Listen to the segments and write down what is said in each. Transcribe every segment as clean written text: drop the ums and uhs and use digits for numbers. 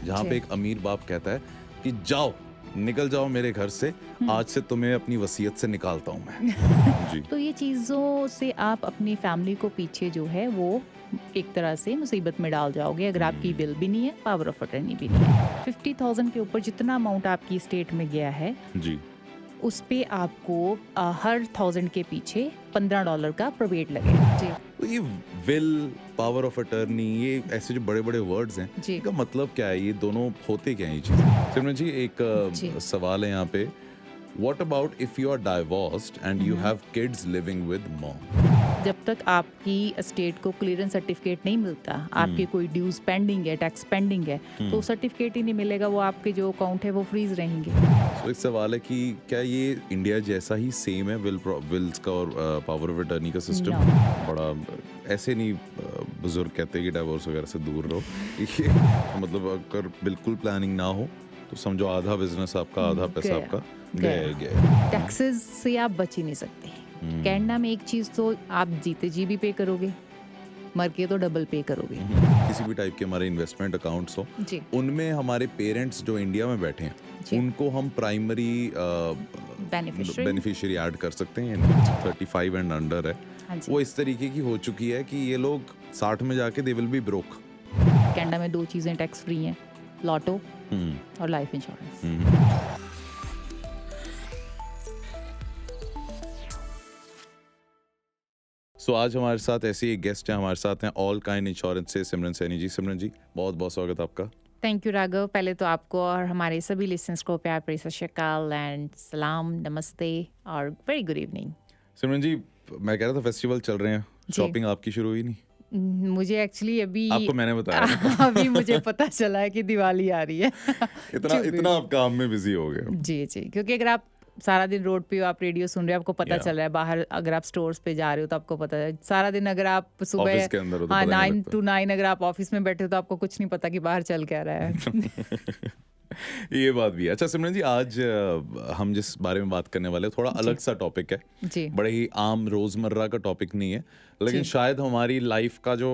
जहाँ पे एक अमीर बाप कहता है कि जाओ निकल जाओ मेरे घर से, आज से तुम्हें अपनी वसीयत से निकालता हूँ मैं। जी। तो ये चीज़ों से आप अपनी फैमिली को पीछे जो है वो एक तरह से मुसीबत में डाल जाओगे अगर आपकी विल भी नहीं है, पावर ऑफ अटर्नी भी नहीं है। 50,000 के ऊपर जितना अमाउंट आपकी स्टेट में गया है जी। उस पे आपको हर 1000 के पीछे $15 का प्रोबेट लगेगा। जी तो ये विल, पावर ऑफ अटर्नी, ये ऐसे जो बड़े बड़े वर्ड्स हैं, जी इनका मतलब क्या है? ये दोनों होते क्या हैं ये चीज़ें? सिमरन जी एक जी सवाल है यहाँ पे, what about if you are divorced and you have kids living with mom? जब तक आपकी स्टेट को क्लियरेंस सर्टिफिकेट नहीं मिलता, आपके कोई ड्यूज पेंडिंग है, टैक्स पेंडिंग है, तो सर्टिफिकेट ही नहीं मिलेगा, वो आपके जो अकाउंट है वो फ्रीज रहेंगे। तो एक सवाल है कि क्या ये इंडिया जैसा ही सेम है विल्स का और पावर ऑफ अटर्नी का सिस्टम? बड़ा ऐसे नहीं, बुजुर्ग कहते हैं कि डाइवोर्स वगैरह से दूर रहो। ये मतलब अगर बिल्कुल प्लानिंग ना हो तो समझो आधा बिजनेस आपका, आधा पैसा आपका गया। टैक्सेस से आप बच ही नहीं सकते। कनाडा में एक चीज तो आप जीते जी भी पे करोगे, मर के तो डबल पे करोगे। किसी भी टाइप के हमारे इन्वेस्टमेंट अकाउंट्स हो, जी उनमें हमारे पेरेंट्स जो इंडिया में बैठे हैं जी। उनको हम प्राइमरी बेनिफिशियरी ऐड कर सकते हैं। 35 एंड अंडर है, हाँ जी। वो इस तरीके की हो चुकी है कि ये लोग 60 में जाके दे विल बी ब्रोक। कनाडा में 2 चीजें टैक्स फ्री हैं, लॉटो और लाइफ इंश्योरेंस। सो आज हमारे साथ ऐसे एक गेस्ट हैं, हमारे साथ हैं ऑल काइंड इंश्योरेंस से सिमरन सैनी जी। सिमरन जी बहुत बहुत स्वागत आपका। Thank you Raghav. पहले तो आपको और हमारे सभी लिसनर्स को प्यार भरी सत श्री अकाल एंड सलाम, नमस्ते और वेरी गुड इवनिंग। सिमरन जी मैं कह रहा था फेस्टिवल चल रहे हैं, जी। शॉपिंग आपकी शुरू हुई नहीं? मुझे एक्चुअली अभी आपको मैंने बताया अभी मुझे पता चला है कि दिवाली आ रही है। इतना आप काम में बिजी हो गए हो। जी जी, क्योंकि अगर आप सारा दिन रोड पे हो, आप रेडियो सुन रहे हो, आपको पता चल रहा है। बाहर अगर आप स्टोर्स पे जा रहे हो तो आपको पता है। सारा दिन अगर आप सुबह ऑफिस के अंदर हो तो हाँ पता नहीं 9 लगता। to 9 अगर आप ऑफिस में बैठे हो तो आपको कुछ नहीं पता कि बाहर चल क्या रहा है। ये बात भी है। अच्छा सिमरन जी, आज हम जिस बारे में बात करने वाले हैं थोड़ा अलग सा टॉपिक है, जी बड़े ही आम रोजमर्रा का टॉपिक नहीं है, लेकिन जी। शायद हमारी लाइफ का जो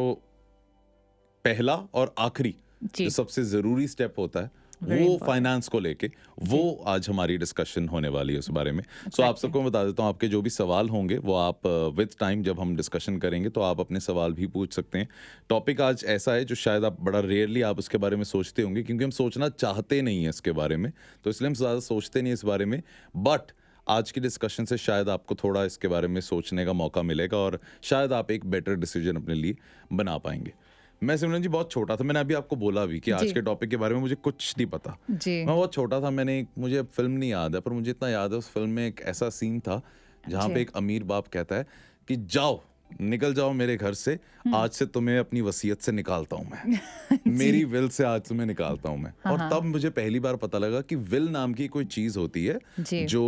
पहला और आखिरी जी जो सबसे जरूरी स्टेप होता है Very वो important. फाइनेंस को लेके, वो आज हमारी डिस्कशन होने वाली है उस बारे में। सो आप सबको मैं बता देता हूँ, आपके जो भी सवाल होंगे वो आप विद टाइम जब हम डिस्कशन करेंगे तो आप अपने सवाल भी पूछ सकते हैं। टॉपिक आज ऐसा है जो शायद आप बड़ा रेयरली आप उसके बारे में सोचते होंगे, क्योंकि हम सोचना चाहते नहीं है इसके बारे में, तो इसलिए हम ज़्यादा सोचते नहीं इस बारे में। बट आज की डिस्कशन से शायद आपको थोड़ा इसके बारे में सोचने का मौका मिलेगा और शायद आप एक बेटर डिसीजन अपने लिए बना पाएंगे। मैं सिमरन जी बहुत छोटा था, मैंने अभी आपको बोला भी कि आज जी। के टॉपिक के बारे में मुझे कुछ नहीं पता। जी मैं बहुत छोटा था, मुझे अब फिल्म नहीं याद है पर मुझे इतना याद है उस फिल्म में एक ऐसा सीन था जहाँ जी। पे एक अमीर बाप कहता है कि जाओ निकल जाओ मेरे घर से, आज से तुम्हें अपनी वसीयत से निकालता हूँ मैं। मेरी विल से आज तुम्हें निकालता हूँ मैं। और तब मुझे पहली बार पता लगा कि विल नाम की कोई चीज होती है जी। जो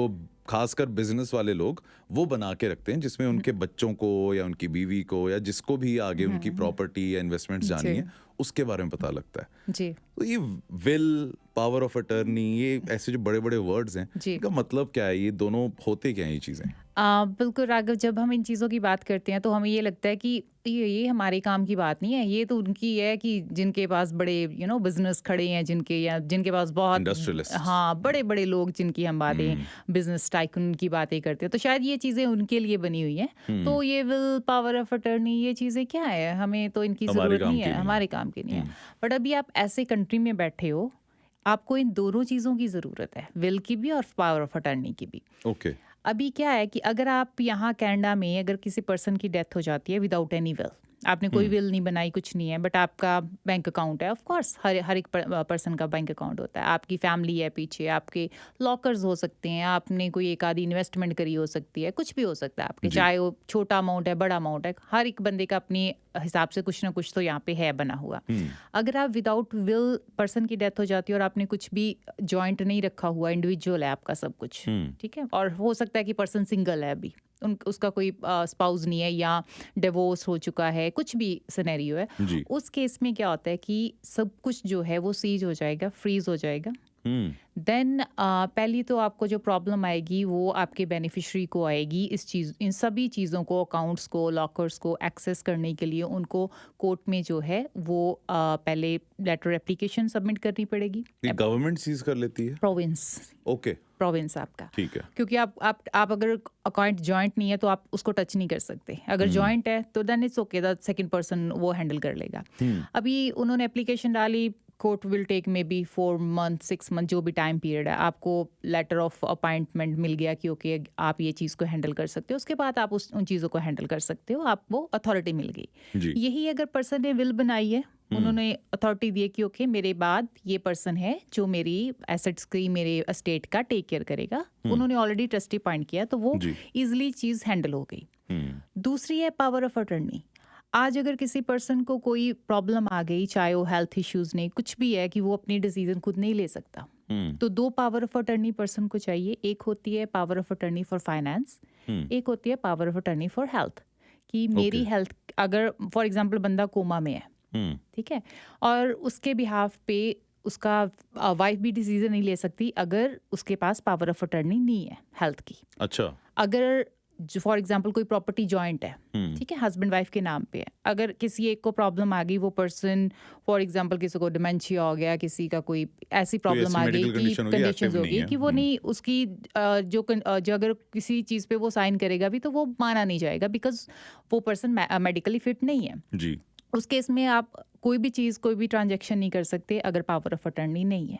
खासकर बिजनेस वाले लोग वो बना के रखते हैं, जिसमें उनके बच्चों को या उनकी बीवी को या जिसको भी आगे उनकी प्रॉपर्टी या इन्वेस्टमेंट्स जानी जी। है उसके बारे में पता लगता है। जी तो ये विल, पावर ऑफ अटर्नी, ये ऐसे जो बड़े बड़े वर्ड्स हैं, जी। इनका मतलब क्या है? ये दोनों होते क्या हैं ये चीजें? बिल्कुल राघव, जब हम इन चीज़ों की बात करते हैं तो हमें ये लगता है कि ये हमारे काम की बात नहीं है, ये तो उनकी है कि जिनके पास बड़े बिजनेस खड़े हैं, जिनके पास बहुत इंडस्ट्रियलिस्ट। हाँ बड़े बड़े लोग जिनकी हम बातें बिजनेस टाइकून की बातें करते हैं, तो शायद ये चीज़ें उनके लिए बनी हुई हैं। तो ये विल, पावर ऑफ अटर्नी, ये चीज़ें क्या है, हमें तो इनकी हमारे ज़रूरत काम नहीं की है, नहीं है। हमारे काम की नहीं है। बट अभी आप ऐसे कंट्री में बैठे हो, आपको इन दोनों चीज़ों की ज़रूरत है, विल की भी और पावर ऑफ अटर्नी की भी। ओके। अभी क्या है कि अगर आप यहाँ कनाडा में अगर किसी पर्सन की डेथ हो जाती है विदाउट एनी विल, आपने कोई विल नहीं बनाई, कुछ नहीं है, बट आपका बैंक अकाउंट है, ऑफ कोर्स हर एक पर्सन का बैंक अकाउंट होता है, आपकी फैमिली है पीछे, आपके लॉकर्स हो सकते हैं, आपने कोई एक आधी इन्वेस्टमेंट करी हो सकती है, कुछ भी हो सकता है आपके, चाहे वो छोटा अमाउंट है बड़ा अमाउंट है, हर एक बंदे का अपनी हिसाब से कुछ ना कुछ तो यहाँ पे है बना हुआ। अगर आप विदाउट विल पर्सन की डेथ हो जाती है और आपने कुछ भी जॉइंट नहीं रखा हुआ, इंडिविजुअल है आपका सब कुछ, ठीक है, और हो सकता है कि पर्सन सिंगल है अभी, उसका कोई स्पाउस नहीं है या डिवोर्स हो चुका है, कुछ भी सिनेरियो है, जी। उस केस में क्या होता है कि सब कुछ जो है वो सीज हो जाएगा, फ्रीज हो जाएगा, देन पहली तो आपको जो प्रॉब्लम आएगी वो आपके बेनिफिशरी को आएगी। इन सभी चीज़ों को, अकाउंट्स को, लॉकर्स को एक्सेस करने के लिए उनको कोर्ट में जो है वो पहले लेटर एप्लीकेशन सबमिट करनी पड़ेगी। गवर्नमेंट सीज कर लेती है? प्रोविंस, ओके, प्रोविंस आपका, ठीक है। क्योंकि आप अगर अकाउंट जॉइंट नहीं है तो आप उसको टच नहीं कर सकते। अगर जॉइंट है तो then it's okay, the second person वो हैंडल कर लेगा। अभी उन्होंने एप्लीकेशन डाली, court will take maybe 4 month 6 month, जो भी टाइम पीरियड है, आपको लेटर ऑफ अपॉइंटमेंट मिल गया कि ओके आप ये चीज़ को हैंडल कर सकते हो, उसके बाद आप उन चीज़ों को हैंडल कर सकते हो, आपको अथॉरिटी मिल गई। यही अगर पर्सन ने विल बनाई है, उन्होंने अथॉरिटी दी कि ओके मेरे बाद ये पर्सन है जो मेरी एसेट्स की, मेरे एस्टेट का टेक केयर करेगा, उन्होंने ऑलरेडी ट्रस्टी अपॉइंट किया, तो वो इजिली चीज़ हैंडल हो गई। दूसरी है पावर ऑफ अटर्नी। आज अगर किसी पर्सन को कोई प्रॉब्लम आ गई, चाहे वो हेल्थ इश्यूज नहीं, कुछ भी है, कि वो अपनी डिसीजन खुद नहीं ले सकता, तो 2 पावर ऑफ अटर्नी पर्सन को चाहिए। एक होती है power of attorney for finance, एक होती है power of attorney for health, कि मेरी हेल्थ, अगर फॉर एग्जांपल बंदा कोमा में है, ठीक है, और उसके बिहाफ पे उसका वाइफ भी डिसीजन नहीं ले सकती अगर उसके पास पावर ऑफ अटर्नी नहीं है हेल्थ की। अच्छा, अगर फॉर एग्जाम्पल कोई प्रॉपर्टी जॉइंट है, ठीक है, हस्बैंड वाइफ के नाम पे है, अगर किसी एक को प्रॉब्लम आ गई, वो पर्सन फॉर एग्जाम्पल किसी को डिमेंशिया हो गया, किसी का कोई ऐसी प्रॉब्लम आ गई कि कंडीशंस हो गई कि वो नहीं, उसकी जो अगर किसी चीज़ पे वो साइन करेगा भी तो वो माना नहीं जाएगा, बिकॉज वो पर्सन मेडिकली फिट नहीं है जी। उस केस में आप कोई भी चीज़, कोई भी ट्रांजैक्शन नहीं कर सकते अगर पावर ऑफ अटर्नी नहीं है।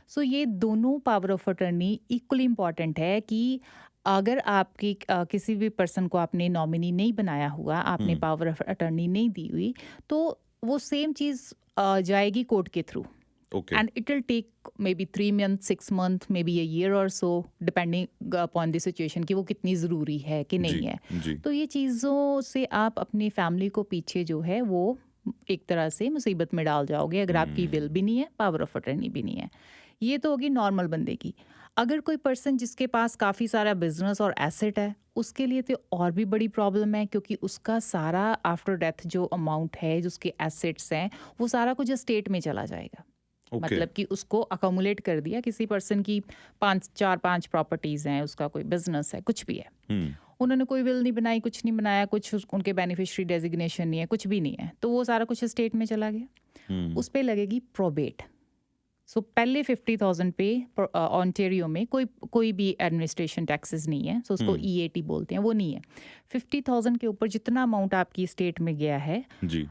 सो ये दोनों power of attorney equally important है कि अगर आपकी किसी भी पर्सन को आपने नॉमिनी नहीं बनाया हुआ, आपने पावर ऑफ अटर्नी नहीं दी हुई, तो वो सेम चीज़ जाएगी कोर्ट के through, and it will take maybe 3 month 6 month, maybe a year or so, depending upon the situation कि वो कितनी ज़रूरी है कि नहीं है। तो ये चीज़ों से आप अपनी फैमिली को पीछे जो है वो एक तरह से मुसीबत में डाल जाओगे, अगर आपकी विल भी नहीं है, पावर ऑफ अटर्नी भी नहीं है। ये तो होगी नॉर्मल बंदे की। अगर कोई पर्सन जिसके पास काफ़ी सारा बिजनेस और एसेट है, उसके लिए तो और भी बड़ी प्रॉब्लम है, क्योंकि उसका सारा आफ्टर डेथ जो अमाउंट है, जो उसके एसेट्स हैं, वो सारा कुछ स्टेट में चला जाएगा। मतलब कि उसको अकोमुलेट कर दिया, किसी पर्सन की 4-5 प्रॉपर्टीज़ हैं, उसका कोई बिजनेस है, कुछ भी है, उन्होंने कोई विल नहीं बनाई, कुछ नहीं बनाया, कुछ उनके बेनिफिशियरी डेजिग्नेशन नहीं है, कुछ भी नहीं है, तो वो सारा कुछ स्टेट में चला गया। उस पर लगेगी प्रोबेट। सो पहले 50,000 पे ऑन्टेरियो में कोई भी एडमिनिस्ट्रेशन टैक्सेस नहीं है, सो उसको EAT बोलते हैं, वो नहीं है। 50,000 के ऊपर जितना अमाउंट आपकी स्टेट में गया है जी,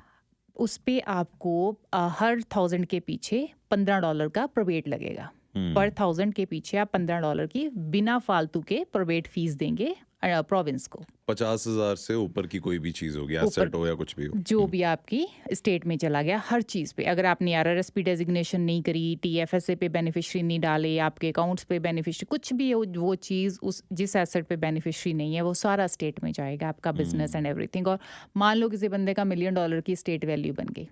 उस पे आपको हर 1000 के पीछे $15 का प्रोबेट लगेगा। पर 1000 के पीछे आप $15 की बिना फालतू के प्रोबेट फीस देंगे प्रोविंस को। 50,000 से ऊपर की कोई भी चीज होगी, एसेट हो या कुछ भी हो, जो भी आपकी स्टेट में चला गया, हर चीज पे, अगर आपने RRSP डेजिग्नेशन नहीं करी, TFSA पे बेनिफिशियरी नहीं डाले, आपके अकाउंट्स पे बेनिफिशियरी, कुछ भी हो, वो चीज उस जिस एसेट पे बेनिफिशियरी नहीं है, वो सारा स्टेट में जाएगा, आपका बिजनेस एंड एवरीथिंग। और मान लो किसी बंदे का $1 मिलियन की स्टेट वैल्यू बन गई,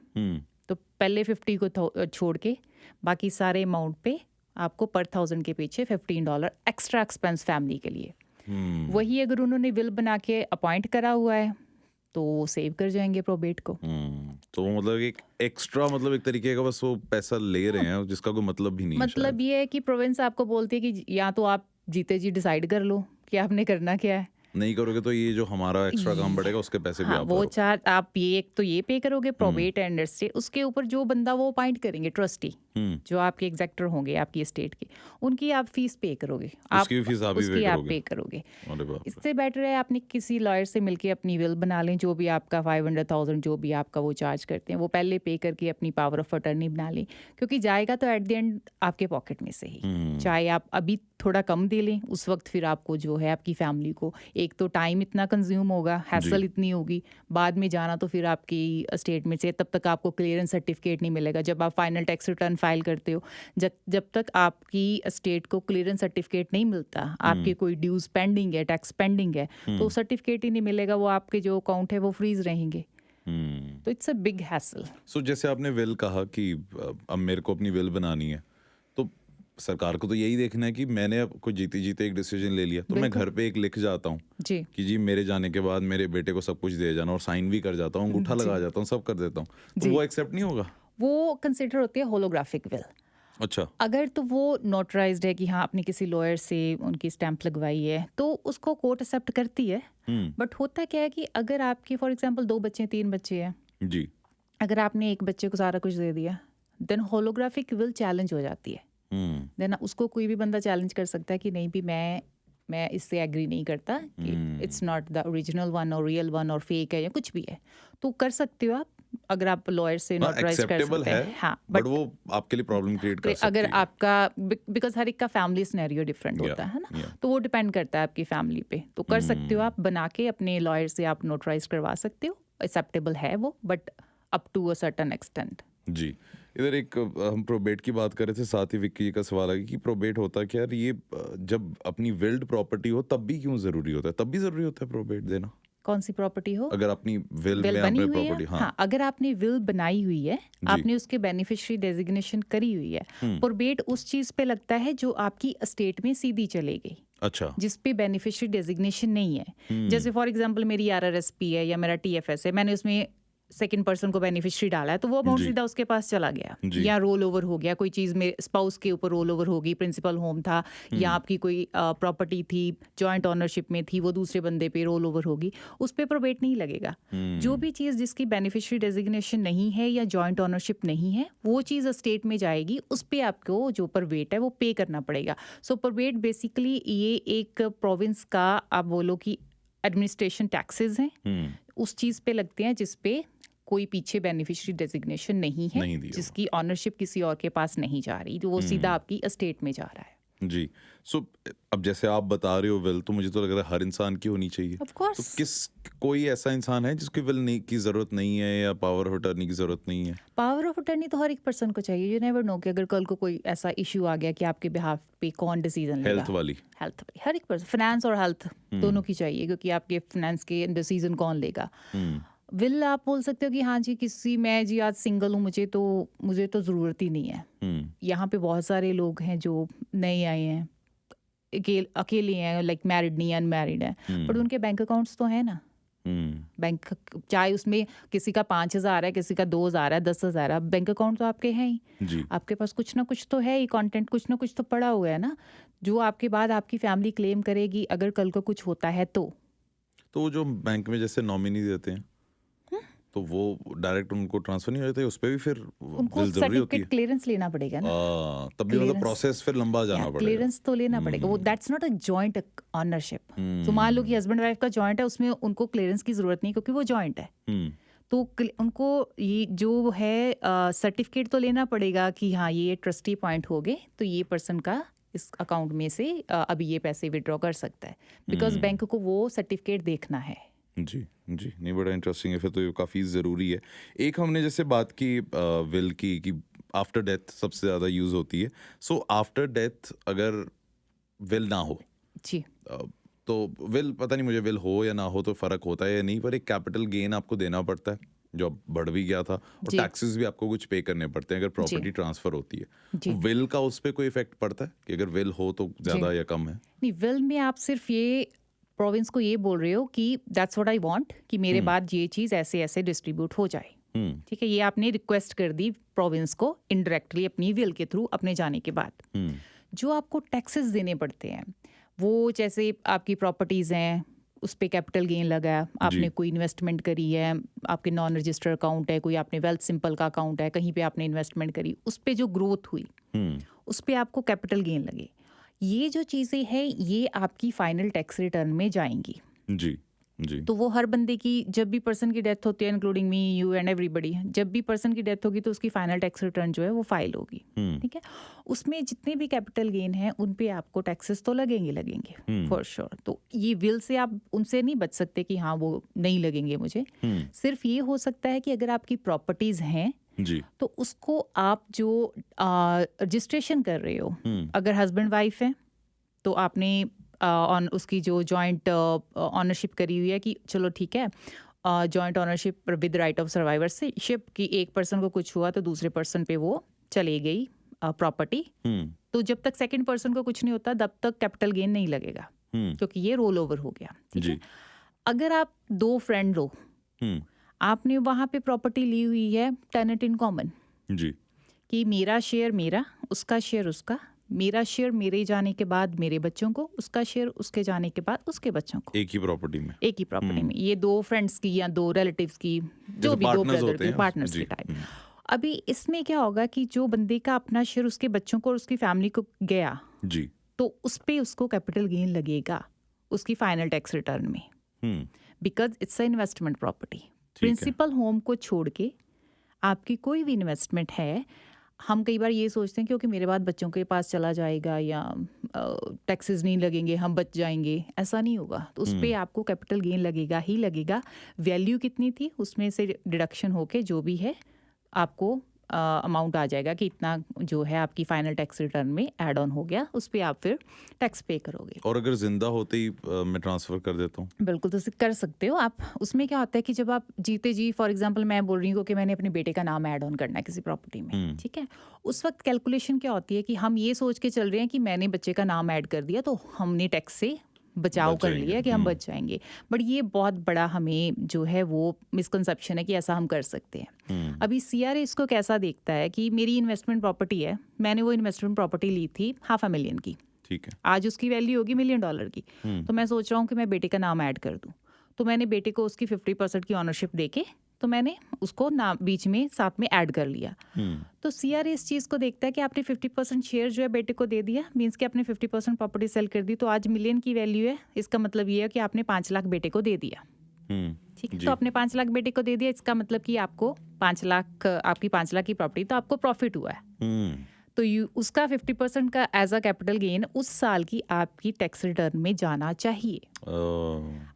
तो पहले 50 को छोड़ के बाकी सारे अमाउंट पे आपको पर 1000 के पीछे $15 एक्स्ट्रा एक्सपेंस फैमिली के लिए। वही अगर उन्होंने विल बना के अपॉइंट करा हुआ है तो वो सेव कर जाएंगे प्रोबेट को। तो मतलब एक एक्स्ट्रा, मतलब एक तरीके का बस वो पैसा ले रहे हैं जिसका कोई मतलब भी नहीं है। मतलब ये है कि प्रोविंस आपको बोलती है कि या तो आप जीते जी डिसाइड कर लो कि आपने करना क्या है, नहीं करोगे तो ये जो हमारा एक्स्ट्रा काम बढ़ेगा उसके पैसे भी आप वो आप ये एक तो ये पे करोगे प्रोबेट एंड एस्टेट, उसके ऊपर जो बंदा वो अपॉइंट करेंगे ट्रस्टी, जो आपके एग्जेक्टर होंगे आपकी स्टेट के, उनकी आप फीस पे करोगे, उसकी फीस आप पे करोगे। इससे बेटर है आपने किसी लॉयर से मिलके अपनी विल बना लें, जो भी आपका 500,000 जो भी आपका वो चार्ज करते हैं वो पहले पे करके अपनी पावर ऑफ अटर्नी बना लें, क्योंकि जाएगा तो एट द एंड आपके पॉकेट में से ही। चाहे आप अभी थोड़ा कम दे लें, उस वक्त फिर आपको जो है आपकी फैमिली को एक तो टाइम इतना कंज्यूम होगा, हैसल इतनी होगी, बाद में जाना तो फिर आपकी स्टेट में से तब तक आपको क्लियरेंस सर्टिफिकेट नहीं मिलेगा। जब आप फाइनल टैक्स रिटर्न फाइल करते हो, जब तक आपकी स्टेट को क्लियरेंस सर्टिफिकेट नहीं मिलता, आपके कोई ड्यूज पेंडिंग है, टैक्स पेंडिंग है, तो सर्टिफिकेट ही नहीं मिलेगा, वो आपके जो अकाउंट है वो फ्रीज रहेंगे। तो इट्स अ बिग हैसल। सो जैसे आपने विल कहा कि अब मेरे को अपनी विल बनानी है, तो सरकार को तो यही देखना है कि मैंने अब कोई जीते जीते एक डिसीजन ले लिया, तो मैं घर पे एक लिख जाता हूँ कि जी मेरे जाने के बाद मेरे बेटे को सब कुछ दे जाना, और साइन भी कर जाता हूँ, अंगूठा लगा जाता हूँ, सब कर देता हूँ, तो वो एक्सेप्ट नहीं होगा? वो कंसिडर होती है होलोग्राफिक विल। अच्छा। अगर तो वो नोटराइज्ड है कि हाँ आपने किसी लॉयर से उनकी स्टैंप लगवाई है तो उसको कोर्ट एक्सेप्ट करती है। बट होता क्या है कि अगर आपके फॉर एग्जांपल 2 बच्चे 3 बच्चे हैं, जी। अगर आपने एक बच्चे को सारा कुछ दे दिया देन होलोग्राफिक विल चैलेंज हो जाती है। देन उसको कोई भी बंदा चैलेंज कर सकता है कि नहीं भी मैं इससे एग्री नहीं करता कि it's not the original one और रियल वन और फेक है या कुछ भी है, तो कर सकते हो आप अगर आप लॉयर से नोटराइज कर एक्सेप्टेबल सकते है, हैं। हाँ बट वो आपके लिए प्रॉब्लम क्रिएट कर सकती अगर है। आपका बिकॉज हर एक का फैमिली सिनेरियो डिफरेंट होता है ना, तो वो डिपेंड करता है आपकी फैमिली पे, तो कर सकते हो आप बना के अपने लॉयर से आप नोटराइज करवा सकते हो, एक्सेप्टेबल है वो but up to a certain extent. जी। इधर एक हम प्रोबेट की बात कर रहे थे, साथ ही विक्की जी का सवाल है कि प्रोबेट होता क्या यार, ये जब अपनी विल्ड प्रॉपर्टी हो तब भी क्यों जरूरी होता है, तब भी जरूरी होता है प्रोबेट देना? कौन सी प्रॉपर्टी हो? अगर अपनी विल विल में बनी आपने हुई है, प्रॉपर्टी, हाँ अगर आपने विल बनाई हुई है, आपने उसके बेनिफिशियरी डेजिग्नेशन करी हुई है, प्रोबेट उस चीज पे लगता है जो आपकी एस्टेट में सीधी चले गई, अच्छा। जिस पे बेनिफिशियरी डेजिग्नेशन नहीं है। जैसे फॉर एग्जांपल मेरी आरआरएसपी है या मेरा टीएफएस है, मैंने उसमें सेकंड पर्सन को बेनिफिशियरी डाला है तो वो अमाउंट जी। सीधा उसके पास चला गया, जी। या रोल ओवर हो गया, कोई चीज़ में स्पाउस के ऊपर रोल ओवर होगी, प्रिंसिपल होम था या आपकी कोई प्रॉपर्टी थी जॉइंट ओनरशिप में थी, वो दूसरे बंदे पे रोल ओवर होगी, उस पे प्रोबेट नहीं लगेगा। जो भी चीज़ जिसकी बेनिफिशियरी डेजिग्नेशन नहीं है या जॉइंट ओनरशिप नहीं है, वो चीज़ एस्टेट में जाएगी, उस पे आपको जो प्रोबेट है वो पे करना पड़ेगा। सो प्रोबेट बेसिकली ये एक प्रोविंस का आप बोलो कि एडमिनिस्ट्रेशन टैक्सेस हैं, उस चीज़ पे लगते हैं जिस पे कोई पीछे बेनिफिशियरी डेजिग्नेशन नहीं है, नहीं दिया जिसकी ऑनरशिप किसी और के पास नहीं जा रही, तो वो सीधा आपकी एस्टेट में जा रहा है। जी। सो अब जैसे आप बता रहे हो विल, तो मुझे तो लग रहा है हर इंसान की होनी चाहिए। ऑफ तो कोर्स कोई ऐसा इंसान है जिसकी विल नहीं की जरूरत नहीं है या पावर ऑफ अटर्नी की जरूरत नहीं है? पावर ऑफ अटर्नी तो हर एक पर्सन को चाहिए। यू नेवर नो कि अगर कल को कोई ऐसा इशू आ गया कि आपके बिहाफ पे कौन डिसीजन लेगा। हेल्थ वाली? हेल्थ वाली हर एक पर्सन, फाइनेंस और हेल्थ दोनों की चाहिए, क्योंकि आपके फाइनेंस के डिसीजन कौन लेगा। विल आप बोल सकते हो कि हाँ जी किसी, मैं जी आज सिंगल हूँ, मुझे तो ज़रूरत ही नहीं है। यहाँ पे बहुत सारे लोग हैं जो नए आए हैं, अकेले हैं, लाइक मैरिड नहीं, अनमैरिड है, बट उनके बैंक अकाउंट्स तो है ना। बैंक चाहे उसमें किसी का 5,000 है, किसी का 2,000 है, 10,000 है, बैंक अकाउंट तो आपके हैं ही। जी। आपके पास कुछ ना कुछ तो है ही, कंटेंट कुछ ना कुछ तो पड़ा हुआ है ना, जो आपके बाद आपकी फैमिली क्लेम करेगी अगर कल को कुछ होता है तो वो जो बैंक में जैसे नॉमिनी देते हैं, तो वो डायरेक्ट उनको ट्रांसफर नहीं हो जाता, उस पे भी फिर उनको विल जरूरी होती है? सर्टिफिकेट क्लियरेंस लेना पड़ेगा ना। तब भी मतलब प्रोसेस फिर लंबा जाना पड़ेगा। क्लियरेंस तो लेना पड़ेगा, वो that's not a joint ownership. तो मान लो कि हस्बैंड वाइफ का जॉइंट है, उसमें उनको क्लियरेंस की जरूरत नहीं क्योंकि वो जॉइंट है। तो उनको ये जो है सर्टिफिकेट तो लेना पड़ेगा कि हाँ ये ट्रस्टी पॉइंट हो गए, तो ये पर्सन का इस अकाउंट में से अभी ये पैसे विड्रॉ कर सकता है, बिकॉज बैंक को वो सर्टिफिकेट देखना है। जी जी, नहीं बड़ा इंटरेस्टिंग है, फिर तो ये काफ़ी ज़रूरी है। एक हमने जैसे बात की विल की कि आफ्टर डेथ सबसे ज़्यादा यूज़ होती है। सो आफ्टर डेथ अगर विल ना हो जी, तो विल, पता नहीं मुझे विल हो या ना हो तो फ़र्क होता है या नहीं, पर एक कैपिटल गेन आपको देना पड़ता है जो अब बढ़ भी गया था, और टैक्सेस भी आपको कुछ पे करने पड़ते हैं अगर प्रॉपर्टी ट्रांसफर होती है। तो विल का उस पर कोई इफेक्ट पड़ता है कि अगर विल हो तो ज़्यादा या कम है? नहीं, विल में आप सिर्फ ये प्रोविंस को ये बोल रहे हो कि दैट्स व्हाट आई वांट, कि मेरे बाद ये चीज़ ऐसे ऐसे डिस्ट्रीब्यूट हो जाए। ठीक है, ये आपने रिक्वेस्ट कर दी प्रोविंस को इनडायरेक्टली अपनी विल के थ्रू अपने जाने के बाद। जो आपको टैक्सेस देने पड़ते हैं वो, जैसे आपकी प्रॉपर्टीज़ हैं उस पर कैपिटल गेन लगा है, आपने कोई इन्वेस्टमेंट करी है, आपके नॉन रजिस्टर अकाउंट है, कोई आपने वेल्थ सिंपल का अकाउंट है, कहीं पे आपने इन्वेस्टमेंट करी, उस पर जो ग्रोथ हुई उस पर आपको कैपिटल गेन लगे, ये जो चीज़ें हैं ये आपकी फाइनल टैक्स रिटर्न में जाएंगी। जी जी। तो वो हर बंदे की, जब भी पर्सन की डेथ होती है, including me you and everybody, जब भी पर्सन की डेथ होगी तो उसकी फाइनल टैक्स रिटर्न जो है वो फाइल होगी। ठीक है, उसमें जितने भी कैपिटल गेन हैं उन पे आपको टैक्सेस तो लगेंगे फॉर श्योर। तो ये विल से आप उनसे नहीं बच सकते कि हाँ वो नहीं लगेंगे मुझे। सिर्फ ये हो सकता है कि अगर आपकी प्रॉपर्टीज हैं जी, तो उसको आप जो रजिस्ट्रेशन कर रहे हो, अगर हस्बैंड वाइफ है तो आपने ऑन उसकी जो जॉइंट ऑनरशिप करी हुई है कि चलो ठीक है, joint ownership with right of survivorship, कि एक पर्सन को कुछ हुआ तो दूसरे पर्सन पे वो चली गई प्रॉपर्टी। तो जब तक सेकंड पर्सन को कुछ नहीं होता तब तक कैपिटल गेन नहीं लगेगा, क्योंकि ये रोल ओवर हो गया। ठीक है, अगर आप 2 फ्रेंड हो, आपने वहां पे प्रॉपर्टी ली हुई है टेनेंट इन कॉमन, जी, कि मेरा शेयर मेरा, उसका शेयर उसका, मेरा शेयर मेरे जाने के बाद मेरे बच्चों को, उसका शेयर उसके जाने के बाद उसके बच्चों को, एक ही प्रॉपर्टी में, एक ही प्रॉपर्टी में। ये 2 फ्रेंड्स की या 2 रिलेटिव्स की, जो भी 2 पार्टनर्स ब्रदर होते की, हैं पार्टनर्स जी। के टाइप। अभी इसमें क्या होगा कि जो बंदे का अपना शेयर उसके बच्चों को और उसकी फैमिली को गया, जी। तो उस पे उसको कैपिटल गेन लगेगा उसकी फाइनल टैक्स रिटर्न में, hmm, because it's a investment property. है। प्रिंसिपल होम को छोड़ के आपकी कोई भी इन्वेस्टमेंट है, हम कई बार ये सोचते हैं क्योंकि मेरे बाद बच्चों के पास चला जाएगा या टैक्सेस नहीं लगेंगे, हम बच जाएंगे, ऐसा नहीं होगा। तो उस पर आपको कैपिटल गेन लगेगा ही लगेगा। वैल्यू कितनी थी उसमें से डिडक्शन होके जो भी है आपको अमाउंट आ जाएगा कि इतना जो है आपकी फाइनल टैक्स रिटर्न में ऐड ऑन हो गया, उस पर आप फिर टैक्स पे करोगे। और अगर जिंदा होते ही मैं ट्रांसफर कर देता हूँ? बिल्कुल, तो कर सकते हो आप। उसमें क्या होता है कि जब आप जीते जी, फॉर एग्जांपल मैं बोल रही हूँ कि मैंने अपने बेटे का नाम ऐड ऑन करना है किसी प्रॉपर्टी में, ठीक है, उस वक्त कैलकुलेशन क्या होती है कि हम ये सोच के चल रहे हैं कि मैंने बच्चे का नाम ऐड कर दिया तो हमने टैक्स से बचाव कर लिया कि हम बच जाएंगे। बट ये बहुत बड़ा हमें जो है वो मिसकंसेप्शन है कि ऐसा हम कर सकते हैं। अभी सीआरए इसको कैसा देखता है कि मेरी इन्वेस्टमेंट प्रॉपर्टी है, मैंने वो इन्वेस्टमेंट प्रॉपर्टी ली थी $500,000 की, ठीक है, आज उसकी वैल्यू होगी $1 मिलियन की। तो मैं सोच रहा हूँ कि मैं बेटे का नाम ऐड कर दूँ, तो मैंने बेटे को उसकी 50% की ऑनरशिप देके तो मैंने उसको नाम बीच में साथ में ऐड कर लिया। तो सीआरए इस चीज़ को देखता है कि आपने 50% शेयर जो है बेटे को दे दिया, मीन्स कि आपने 50% प्रॉपर्टी सेल कर दी, तो आज मिलियन की वैल्यू है, इसका मतलब ये है कि आपने 5 लाख बेटे को दे दिया। ठीक है, तो आपने 5 लाख बेटे को दे दिया, इसका मतलब कि आपको 5 लाख, आपकी 5 लाख की प्रॉपर्टी, तो आपको प्रॉफिट हुआ है। तो उसका 50% का एज अ कैपिटल गेन उस साल की आपकी टैक्स रिटर्न में जाना चाहिए।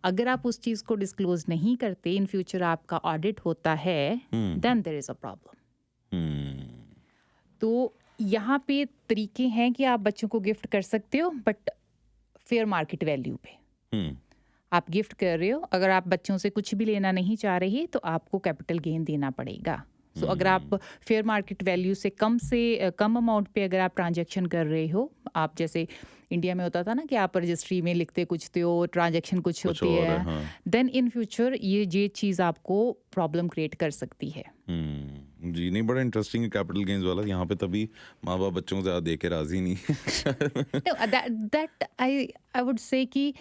अगर आप उस चीज को डिस्क्लोज नहीं करते, इन फ्यूचर आपका ऑडिट होता है, then there is a problem. तो यहाँ पे तरीके हैं कि आप बच्चों को गिफ्ट कर सकते हो, बट फेयर मार्केट वैल्यू पे आप गिफ्ट कर रहे हो। अगर आप बच्चों से कुछ भी लेना नहीं चाह रहे तो आपको कैपिटल गेन देना पड़ेगा। सो अगर आप फेयर मार्केट वैल्यू से कम अमाउंट पे अगर आप ट्रांजैक्शन कर रहे हो, आप जैसे इंडिया में होता था ना कि आप रजिस्ट्री में लिखते कुछ थे, ट्रांजैक्शन कुछ होती है, देन इन फ्यूचर ये चीज़ आपको प्रॉब्लम क्रिएट कर सकती है। जी, नहीं, बड़ा इंटरेस्टिंग कैपिटल गेन्स वाला। यहाँ पे तभी माँ बाप बच्चों को ज़्यादा दे के राजी नहीं। दैट आई वुड से कि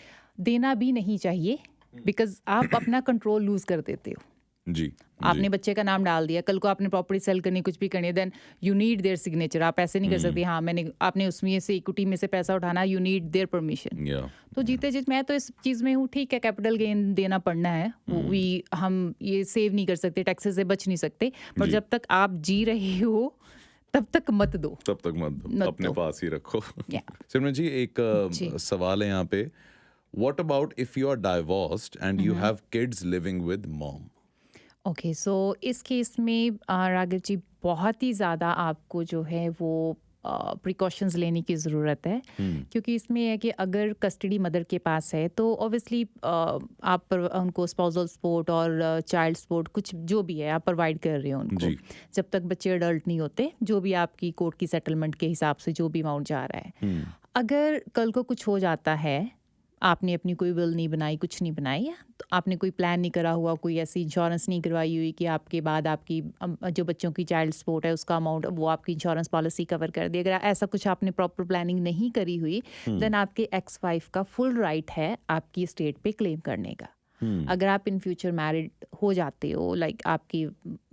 देना भी नहीं चाहिए, बिकॉज आप अपना कंट्रोल लूज कर देते हो। जी, आपने बच्चे का नाम डाल दिया, कल को आपने प्रॉपर्टी सेल करनी, कुछ भी करनी है, then you need their signature. आप ऐसे नहीं कर सकते हाँ आपने उसमें से इक्विटी में से पैसा उठाना, यू नीड देयर परमिशन। तो जीते जीत मैं तो इस चीज़ में हूँ, ठीक है कैपिटल गेन देना पड़ना है, हम ये सेव नहीं कर सकते, टैक्सेस से बच नहीं सकते, पर जब तक आप जी रहे हो तब तक मत दो, अपने पास ही रखो। सिमरन जी, एक सवाल है यहाँ पे, what about if you are divorced and you have kids living with mom? Okay, so इस केस में राघव जी बहुत ही ज़्यादा आपको जो है वो प्रिकॉशंस लेने की ज़रूरत है, क्योंकि इसमें है कि अगर कस्टडी मदर के पास है तो ऑब्वियसली आप उनको स्पाउसल सपोर्ट और चाइल्ड सपोर्ट कुछ जो भी है आप प्रोवाइड कर रहे हो उनको, जब तक बच्चे अडल्ट नहीं होते, जो भी आपकी कोर्ट की सेटलमेंट के हिसाब से जो भी अमाउंट जा रहा है। अगर कल को कुछ हो जाता है, आपने अपनी कोई विल नहीं बनाई, कुछ नहीं बनाई, तो आपने कोई प्लान नहीं करा हुआ, कोई ऐसी इंश्योरेंस नहीं करवाई हुई कि आपके बाद आपकी जो बच्चों की चाइल्ड सपोर्ट है उसका अमाउंट वो आपकी इंश्योरेंस पॉलिसी कवर कर दी, अगर ऐसा कुछ आपने प्रॉपर प्लानिंग नहीं करी हुई, देन आपके एक्स वाइफ का फुल राइट है आपकी एस्टेट पे क्लेम करने का। अगर आप इन फ्यूचर मैरिड हो जाते हो, लाइक आपकी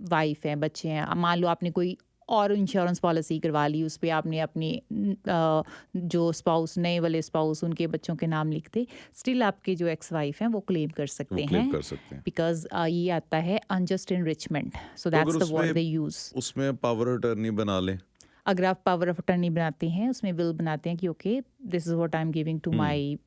वाइफ है, बच्चे हैं, मान लो आपने कोई और इंश्योरेंस पॉलिसी करवा ली, उस पर आपने अपनी जो स्पाउस, नए वाले स्पाउस, उनके बच्चों के नाम लिखते, स्टिल आपके जो एक्स वाइफ हैं वो क्लेम कर सकते हैं, बिकॉज ये आता है unjust enrichment, so that's the word they use. उसमें पावर अटर्नी बना ले, अगर आप पावर ऑफ अटर्नी बनाते हैं, उसमें विल बनाते हैं कि okay this is what I am giving to my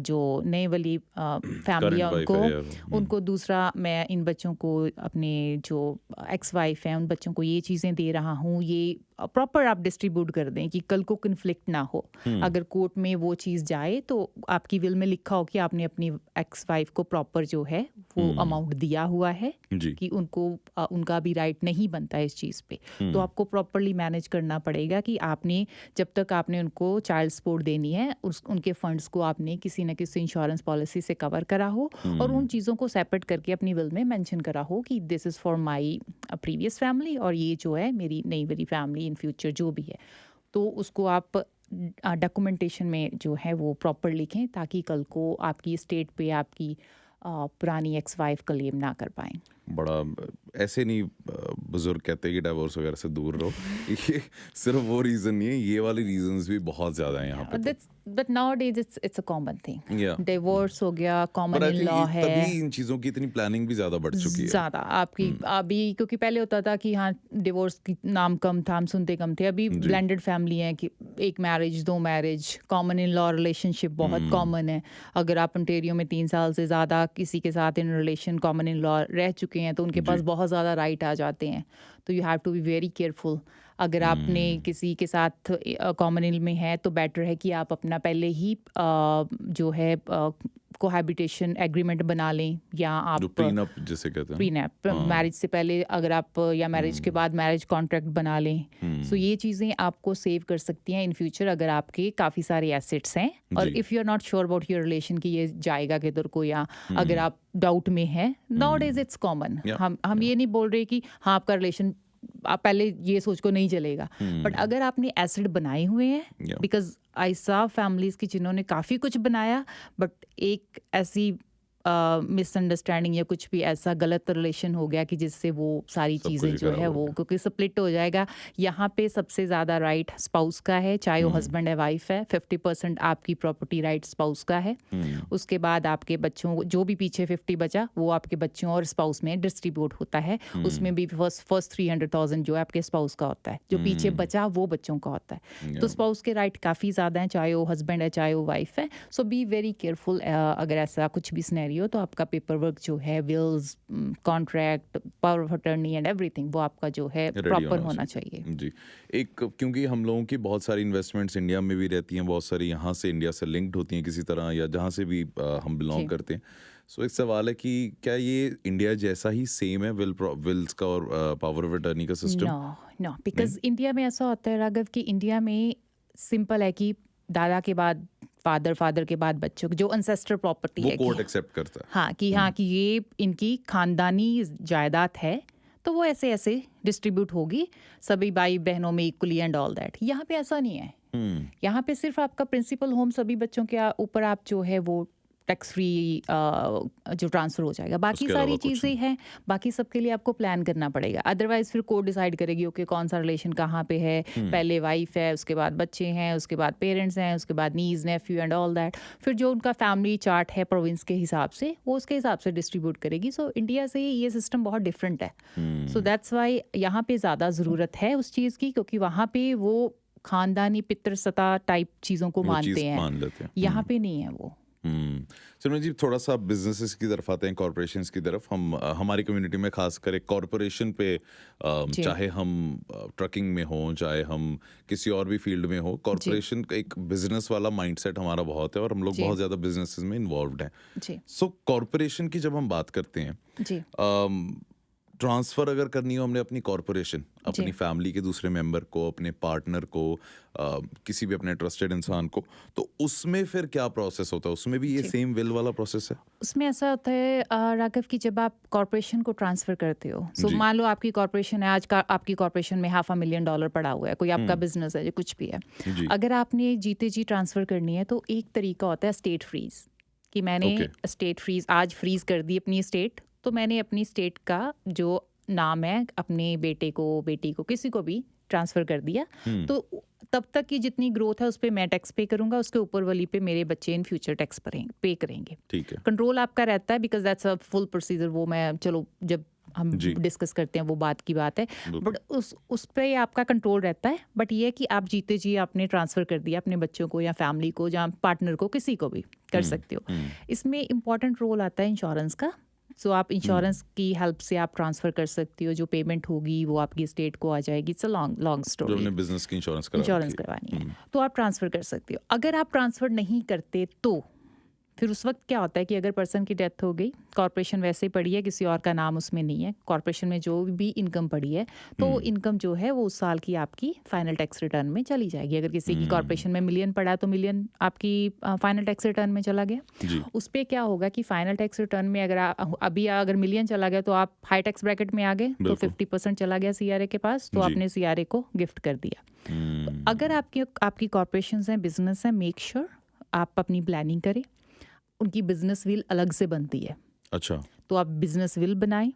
जो नए वाली फैमिली है उनको दूसरा, मैं इन बच्चों को, अपने जो एक्स वाइफ हैं उन बच्चों को ये चीज़ें दे रहा हूँ, ये प्रॉपर आप डिस्ट्रीब्यूट कर दें कि कल को कन्फ्लिक्ट ना हो। अगर कोर्ट में वो चीज़ जाए तो आपकी विल में लिखा हो कि आपने अपनी एक्स वाइफ को प्रॉपर जो है वो अमाउंट दिया हुआ है जी कि उनको उनका भी राइट नहीं बनता है इस चीज़ पे। तो आपको प्रॉपरली मैनेज करना पड़ेगा कि आपने जब तक आपने उनको चाइल्ड सपोर्ट देनी है उनके फंड्स को आपने किसी न किसी इंश्योरेंस पॉलिसी से कवर करा हो और उन चीज़ों को सेपरेट करके अपनी विल में मेंशन करा हो कि this is for my previous family और ये जो है मेरी नई वाली फैमिली इन फ्यूचर जो भी है। तो उसको आप डॉक्यूमेंटेशन में जो है वो प्रॉपर लिखें ताकि कल को आपकी स्टेट पे आपकी पुरानी एक्स वाइफ क्लेम ना कर पाएं। बड़ा ऐसे नहीं बुजुर्ग कहते हैं कि डिवोर्स वगैरह से दूर रहो, ये सिर्फ वो रीज़न नहीं है, ये वाले रीजंस भी बहुत ज़्यादा हैं यहाँ पे। But nowadays it's a common thing. Yeah. Divorce हो गया, कॉमन पर I इन think लॉ है तभी इन चीज़ों की इतनी प्लानिंग भी ज़्यादा बढ़ चुकी है। ज़्यादा आपकी अभी, क्योंकि पहले होता था कि हाँ डिवोर्स की नाम कम था, हम सुनते कम थे। अभी ब्लेंडेड फैमिली है कि एक marriage, 2 marriage, common in law relationship बहुत कॉमन है। अगर आप ओंटारियो में 3 साल से ज़्यादा किसी के साथ in relation common in law रह चुके हैं तो उनके पास बहुत ज़्यादा राइट आ जाते हैं। तो you have to be very careful. अगर आपने किसी के साथ कॉमन इन में है तो बेटर है कि आप अपना पहले ही जो है कोहैबिटेशन एग्रीमेंट बना लें या आप जो प्रीनप जिसे कहते हैं, प्रीनैप मैरिज से पहले अगर आप या मैरिज के बाद मैरिज कॉन्ट्रैक्ट बना लें। सो ये चीज़ें आपको सेव कर सकती हैं इन फ्यूचर अगर आपके काफ़ी सारे एसेट्स हैं और if you are not sure about your relation कि ये जाएगा किधर को, या अगर आप डाउट में हैं, नाउअडेज इट्स कॉमन। हम ये नहीं बोल रहे कि हाँ आपका रिलेशन आप पहले ये सोच को नहीं चलेगा, बट अगर आपने एसेट बनाए हुए हैं, बिकॉज आई सॉ फैमिलीज की जिन्होंने काफ़ी कुछ बनाया बट एक ऐसी मिसअंडरस्टैंडिंग या कुछ भी ऐसा गलत रिलेशन हो गया कि जिससे वो सारी चीज़ें जो है वो क्योंकि स्प्लिट हो जाएगा। यहाँ पे सबसे ज़्यादा राइट स्पाउस का है, चाहे वो हस्बैंड है वाइफ है। 50% आपकी प्रॉपर्टी राइट स्पाउस का है। उसके बाद आपके बच्चों जो भी पीछे 50 बचा वो आपके बच्चों और स्पाउस में डिस्ट्रीब्यूट होता है। उसमें भी फर्स्ट 300,000 जो है आपके स्पाउस का होता है, जो पीछे बचा वो बच्चों का होता है। तो स्पाउस के राइट काफ़ी ज़्यादा हैं, चाहे वो हस्बैंड है चाहे वो वाइफ है। सो बी वेरी केयरफुल। अगर ऐसा कुछ भी सिनेरियो तो आपका पेपर वर्क जो है, wills, contract, power of attorney and everything, वो आपका जो है प्रॉपर होना चाहिए। जी। एक क्योंकि हम लोगों की बहुत सारी इन्वेस्टमेंट्स इंडिया में भी रहती हैं, बहुत सारी यहाँ से इंडिया से लिंक्ड होती हैं किसी तरह, या जहाँ से भी हम बिलोंग करते हैं। सो एक सवाल है कि क्या ये इंडिया जैसा ही सेम है विल्स का और पावर ऑफ अटर्नी का सिस्टम? नो, बिकॉज इंडिया में ऐसा होता है राघव कि इंडिया में सिंपल है कि दादा के बाद फादर के बाद बच्चों की जो अनसेस्टर प्रॉपर्टी है, कोर्ट एक्सेप्ट करता है। हाँ कि ये इनकी खानदानी जायदाद है, तो वो ऐसे ऐसे डिस्ट्रीब्यूट होगी सभी भाई बहनों में इक्वली एंड ऑल दैट। यहाँ पे ऐसा नहीं है। यहाँ पे सिर्फ आपका प्रिंसिपल होम सभी बच्चों के ऊपर आप जो है वो टैक्स फ्री जो ट्रांसफ़र हो जाएगा। बाकी सारी चीज़ें हैं, बाकी सबके लिए आपको प्लान करना पड़ेगा। अदरवाइज फिर कोर्ट डिसाइड करेगी ओके कौन सा रिलेशन कहाँ पे है, पहले वाइफ है, उसके बाद बच्चे हैं, उसके बाद पेरेंट्स हैं, उसके बाद नीज नेफ्यू एंड ऑल दैट। फिर जो उनका फैमिली चार्ट है प्रोविंस के हिसाब से वो उसके हिसाब से डिस्ट्रीब्यूट करेगी। सो इंडिया से ये सिस्टम बहुत डिफरेंट है। सो दैट्स वाई यहाँ पे ज़्यादा ज़रूरत है उस चीज़ की, क्योंकि वहाँ पे वो खानदानी पितृसत्ता टाइप चीज़ों को मानते हैं, यहाँ पे नहीं है वो। सिमरन जी, थोड़ा सा बिजनेसेस की तरफ आते हैं, कॉर्पोरेशंस की तरफ। हम हमारी कम्युनिटी में खासकर एक कॉर्पोरेशन पे चाहे हम ट्रकिंग में हो, चाहे हम किसी और भी फील्ड में हो, कॉर्पोरेशन का एक बिजनेस वाला माइंडसेट हमारा बहुत है और हम लोग बहुत ज़्यादा बिजनेसेस में इन्वॉल्व्ड हैं। सो कॉर्पोरेशन की जब हम बात करते हैं, ट्रांसफ़र अगर करनी हो हमने अपनी कॉर्पोरेशन, अपनी फैमिली के दूसरे मेंबर को, अपने पार्टनर को, किसी भी अपने ट्रस्टेड इंसान को, तो उसमें फिर क्या प्रोसेस होता है? उसमें भी ये सेम विल वाला प्रोसेस है? उसमें ऐसा होता है राघव कि जब आप कॉर्पोरेशन को ट्रांसफ़र करते हो, सो मान लो आपकी कॉर्पोरेशन है, आज का आपकी कॉर्पोरेशन में $500,000 पड़ा हुआ है, कोई आपका बिजनेस है जो कुछ भी है, अगर आपने जीते जी ट्रांसफ़र करनी है तो एक तरीका होता है स्टेट फ्रीज़, कि मैंने स्टेट फ्रीज़ आज फ्रीज़ कर दी अपनी स्टेट, तो मैंने अपनी स्टेट का जो नाम है अपने बेटे को, बेटी को, किसी को भी ट्रांसफ़र कर दिया। तो तब तक की जितनी ग्रोथ है उस पर मैं टैक्स पे करूंगा, उसके ऊपर वाली पे मेरे बच्चे इन फ्यूचर टैक्स पे करेंगे। ठीक है, कंट्रोल आपका रहता है, because that's a full procedure. वो मैं चलो जब हम डिस्कस करते हैं वो बात की बात है, बट उस पर आपका कंट्रोल रहता है। बट ये है कि आप जीते जी आपने ट्रांसफ़र कर दिया अपने बच्चों को या फैमिली को या पार्टनर को, किसी को भी कर सकते हो। इसमें इम्पॉर्टेंट रोल आता है इंश्योरेंस का। सो आप इंश्योरेंस की हेल्प से आप ट्रांसफ़र कर सकती हो, जो पेमेंट होगी वो आपकी स्टेट को आ जाएगी। इट्स अ लॉन्ग लॉन्ग जो स्टोरी। हमने बिजनेस की इंश्योरेंस करा इंश्योरेंस रखी करवानी है। है तो आप ट्रांसफ़र कर सकते हो। अगर आप ट्रांसफ़र नहीं करते तो फिर उस वक्त क्या होता है कि अगर पर्सन की डेथ हो गई, कॉर्पोरेशन वैसे पड़ी है, किसी और का नाम उसमें नहीं है, कॉर्पोरेशन में जो भी इनकम पड़ी है तो इनकम जो है वो उस साल की आपकी फाइनल टैक्स रिटर्न में चली जाएगी। अगर किसी की कॉर्पोरेशन में मिलियन पड़ा तो मिलियन आपकी फाइनल टैक्स रिटर्न में चला गया। जी। उस पर क्या होगा कि फाइनल टैक्स रिटर्न में अगर मिलियन चला गया तो आप हाई टैक्स ब्रैकेट में आ गए, तो बिल्कुल। 50% चला गया सीआरए के पास, तो जी। आपने सीआरए को गिफ्ट कर दिया। तो अगर आपकी कॉर्पोरेशन हैं, बिजनेस है, मेक श्योर आप अपनी प्लानिंग करें। उनकी बिजनेस विल अलग से बनती है, अच्छा। तो आप बिजनेस विल बनाएं,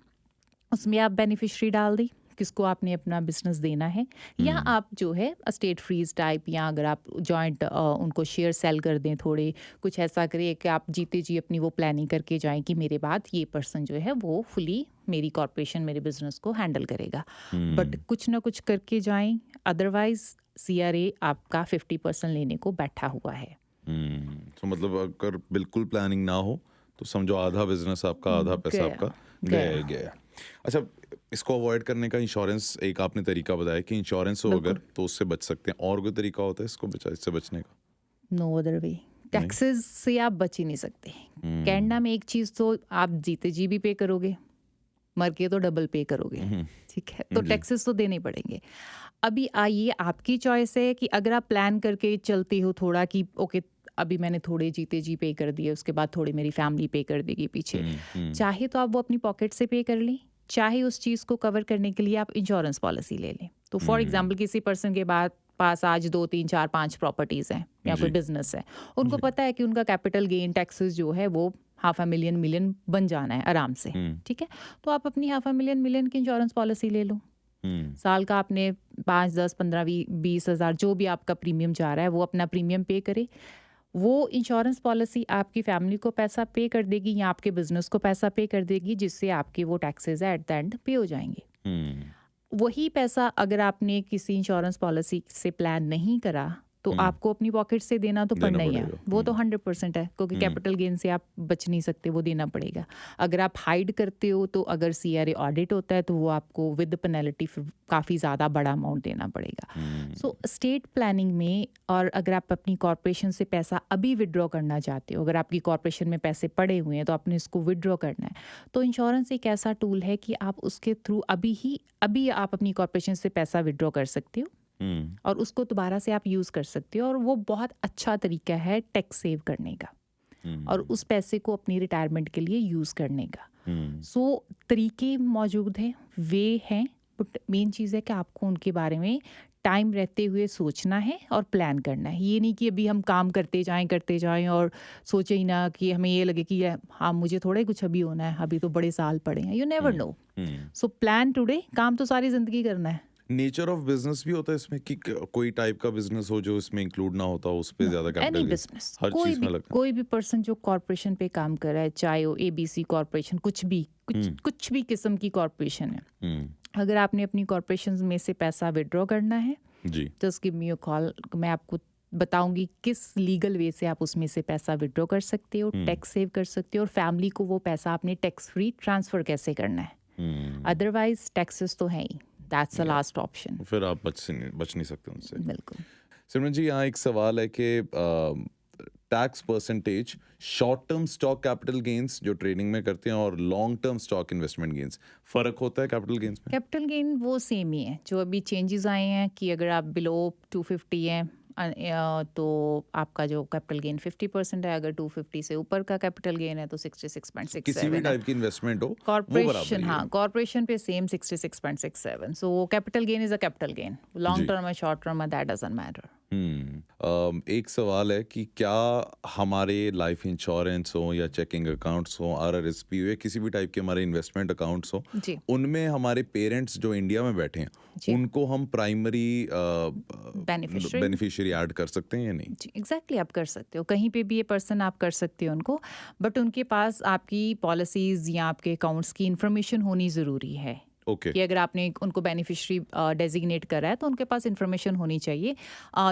उसमें आप बेनिफिशियरी डाल दी किसको आपने अपना बिजनेस देना है, या आप जो है स्टेट फ्रीज टाइप, या अगर आप जॉइंट उनको शेयर सेल कर दें थोड़े, कुछ ऐसा करिए कि आप जीते जी अपनी वो प्लानिंग करके जाएं कि मेरे बाद ये पर्सन जो है वो फुली मेरी कॉर्पोरेशन, मेरे बिजनेस को हैंडल करेगा। बट कुछ ना कुछ करके जाएं, अदरवाइज सीआरए आपका 50% लेने को बैठा हुआ है। तो मतलब अगर बिल्कुल प्लानिंग ना हो तो समझो आधा बिजनेस आपका, आधा पैसा आपका गया ही गया। अच्छा, इसको अवॉइड करने का इंश्योरेंस एक आपने तरीका बताया कि इंश्योरेंस हो अगर तो उससे बच सकते हैं, और कोई तरीका होता है इससे बचने का? No other way. टैक्सेस से आप बच ही नहीं सकते। कनाडा में एक चीज़ तो आप जीते जी भी पे करोगे, मर के तो डबल पे करोगे, ठीक है, तो टैक्सेस तो देने पड़ेंगे। अभी आइए आपकी चॉइस है कि अगर आप प्लान करके चलते हो थोड़ा कि ओके अभी मैंने थोड़े जीते जी पे कर दिए, उसके बाद थोड़ी मेरी फैमिली पे कर देगी पीछे, चाहे तो आप वो अपनी पॉकेट से पे कर लें, चाहे उस चीज़ को कवर करने के लिए आप इंश्योरेंस पॉलिसी ले लें। तो फॉर एग्जाम्पल किसी पर्सन के पास आज 2 3 4 5 प्रॉपर्टीज़ हैं या कोई बिजनेस है, उनको पता है कि उनका कैपिटल गेन टैक्सेस जो है वो $500,000 मिलियन बन जाना है आराम से, ठीक है, तो आप अपनी $500,000 मिलियन की इंश्योरेंस पॉलिसी ले लो। साल का आपने 5 10 15 20 हज़ार जो भी आपका प्रीमियम जा रहा है वो अपना प्रीमियम पे करे। वो इंश्योरेंस पॉलिसी आपकी फैमिली को पैसा पे कर देगी या आपके बिजनेस को पैसा पे कर देगी, जिससे आपके वो टैक्सेस एट द एंड पे हो जाएंगे। वही पैसा अगर आपने किसी इंश्योरेंस पॉलिसी से प्लान नहीं करा तो आपको अपनी पॉकेट से देना तो पड़ना ही है, वो तो 100% है, क्योंकि कैपिटल गेन से आप बच नहीं सकते, वो देना पड़ेगा। अगर आप हाइड करते हो तो अगर सीआरए ऑडिट होता है तो वो आपको विद पेनल्टी काफ़ी ज़्यादा बड़ा अमाउंट देना पड़ेगा। सो स्टेट प्लानिंग में, और अगर आप अपनी कॉर्पोरेशन से पैसा अभी विड्रॉ करना चाहते हो, अगर आपकी कॉर्पोरेशन में पैसे पड़े हुए हैं तो आपने इसको विड्रॉ करना है, तो इंश्योरेंस एक ऐसा टूल है कि आप उसके थ्रू अभी आप अपनी कॉर्पोरेशन से पैसा विड्रॉ कर सकते हो और उसको दोबारा से आप यूज़ कर सकते हो, और वो बहुत अच्छा तरीका है टैक्स सेव करने का और उस पैसे को अपनी रिटायरमेंट के लिए यूज़ करने का। सो तरीके मौजूद हैं, वे हैं, बट मेन चीज़ है कि आपको उनके बारे में टाइम रहते हुए सोचना है और प्लान करना है। ये नहीं कि अभी हम काम करते जाएं और सोचे ही ना कि हमें ये लगे कि हाँ मुझे थोड़ा ही कुछ अभी होना है, अभी तो बड़े साल पड़े हैं। You never know, so plan today, काम तो सारी ज़िंदगी करना है। नेचर ऑफ बिजनेस भी होता है इसमें कि कोई टाइप का बिजनेस हो जो इसमें इंक्लूड ना होता हो, उस पे ज्यादा कैपिटल एनी बिजनेस, हर चीज में लगता है। कोई भी पर्सन जो कॉर्पोरेशन पे काम कर रहा है, चाहे वो एबीसी कॉर्पोरेशन, कुछ भी किस्म की कॉर्पोरेशन है, अगर आपने अपनी कॉर्पोरेशन में से पैसा विड्रॉ करना है जी, just give me a call, मैं आपको बताऊंगी किस लीगल वे से आप उसमें से पैसा विड्रॉ कर सकते हो, टैक्स सेव कर सकते हो, और फैमिली को वो पैसा आपने टैक्स फ्री ट्रांसफर कैसे करना है। अदरवाइज टैक्सेस तो है ही, दैट्स द लास्ट ऑप्शन। फिर आप बच नहीं सकते उनसे। बिल्कुल। सिमरन जी, यहाँ एक सवाल है कि tax percentage short term stock capital gains जो ट्रेडिंग में करते हैं और long term stock investment gains, फर्क होता है कैपिटल गेन्स में? कैपिटल गेन वो सेम ही है, जो अभी चेंजेस आए हैं कि अगर आप बिलो 250 हैं तो आपका जो कैपिटल गेन 50% है, अगर 250 से ऊपर का कैपिटल गेन है तो 66.67 किसी भी है। टाइप की इन्वेस्टमेंट हो कॉर्पोरेशन, हाँ, कॉर्पोरेशन पे same 66.67। So capital gain is a capital gain, long term है, शॉर्ट टर्म है, दैट डजंट मैटर। एक सवाल है कि क्या हमारे लाइफ इंश्योरेंस हो या चेकिंग अकाउंट्स हो, आरआरएसपी हो या किसी भी टाइप के हमारे इन्वेस्टमेंट अकाउंट्स हो, जी, उनमें हमारे पेरेंट्स जो इंडिया में बैठे हैं उनको हम प्राइमरी बेनिफिशियरी ऐड कर सकते हैं या नहीं? जी, एग्जैक्टली आप कर सकते हो, कहीं पे भी ये पर्सन आप कर सकते हो उनको, बट उनके पास आपकी पॉलिसीज या आपके अकाउंट्स की इंफॉर्मेशन होनी ज़रूरी है। कि अगर आपने उनको बेनिफिशियरी डेजिग्नेट करा है तो उनके पास इंफॉर्मेशन होनी चाहिए।